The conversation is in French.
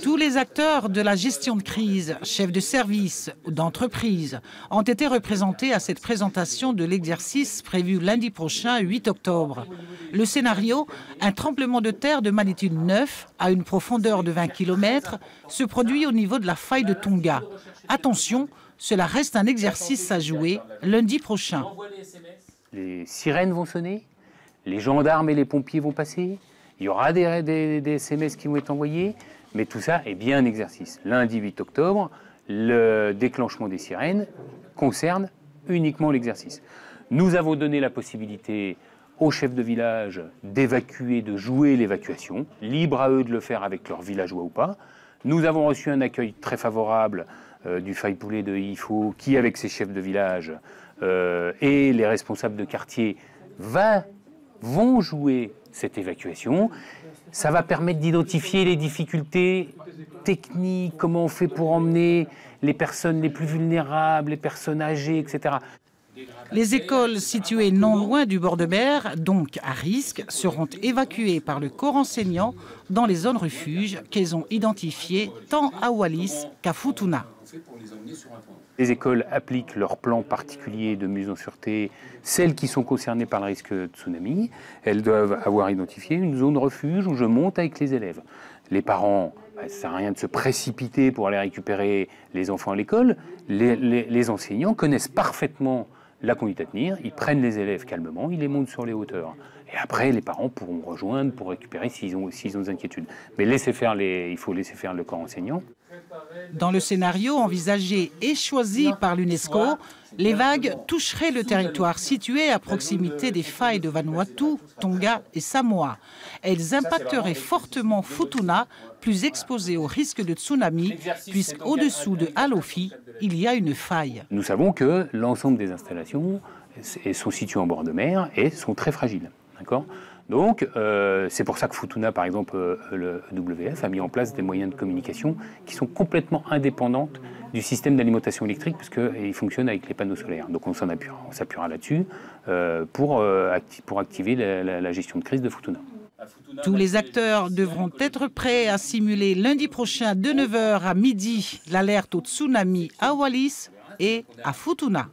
Tous les acteurs de la gestion de crise, chefs de service ou d'entreprise, ont été représentés à cette présentation de l'exercice prévu lundi prochain, 8 octobre. Le scénario, un tremblement de terre de magnitude 9 à une profondeur de 20 km, se produit au niveau de la faille de Tonga. Attention, cela reste un exercice à jouer lundi prochain. Les sirènes vont sonner, les gendarmes et les pompiers vont passer, il y aura des SMS qui vont être envoyés, mais tout ça est bien un exercice. Lundi 8 octobre, le déclenchement des sirènes concerne uniquement l'exercice. Nous avons donné la possibilité aux chefs de village d'évacuer, de jouer l'évacuation, libre à eux de le faire avec leurs villageois ou pas. Nous avons reçu un accueil très favorable du Faille-Poulet de IFO qui, avec ses chefs de village et les responsables de quartier, vont jouer cette évacuation. Ça va permettre d'identifier les difficultés techniques, comment on fait pour emmener les personnes les plus vulnérables, les personnes âgées, etc. Les écoles situées non loin du bord de mer, donc à risque, seront évacuées par le corps enseignant dans les zones refuges qu'elles ont identifiées tant à Wallis qu'à Futuna. Les écoles appliquent leur plan particulier de mise en sûreté, celles qui sont concernées par le risque de tsunami. Elles doivent avoir identifié une zone refuge où je monte avec les élèves. Les parents, ça ne sert à rien de se précipiter pour aller récupérer les enfants à l'école. Les enseignants connaissent parfaitement la conduite à tenir, ils prennent les élèves calmement, ils les montent sur les hauteurs. Et après, les parents pourront rejoindre pour récupérer s'ils ont des inquiétudes. Mais il faut laisser faire le corps enseignant. Dans le scénario envisagé et choisi par l'UNESCO, les vagues toucheraient le territoire situé à proximité des failles de Vanuatu, Tonga et Samoa. Elles impacteraient fortement Futuna, plus exposée au risque de tsunami, puisqu'au-dessous de Alofi, il y a une faille. Nous savons que l'ensemble des installations sont situées en bord de mer et sont très fragiles. Donc, c'est pour ça que Futuna, par exemple, le WF a mis en place des moyens de communication qui sont complètement indépendants du système d'alimentation électrique, puisqu'il fonctionne avec les panneaux solaires. Donc on s'appuiera là-dessus pour activer la gestion de crise de Futuna. Tous les acteurs devront être prêts à simuler lundi prochain de 9 h à midi l'alerte au tsunami à Wallis et à Futuna.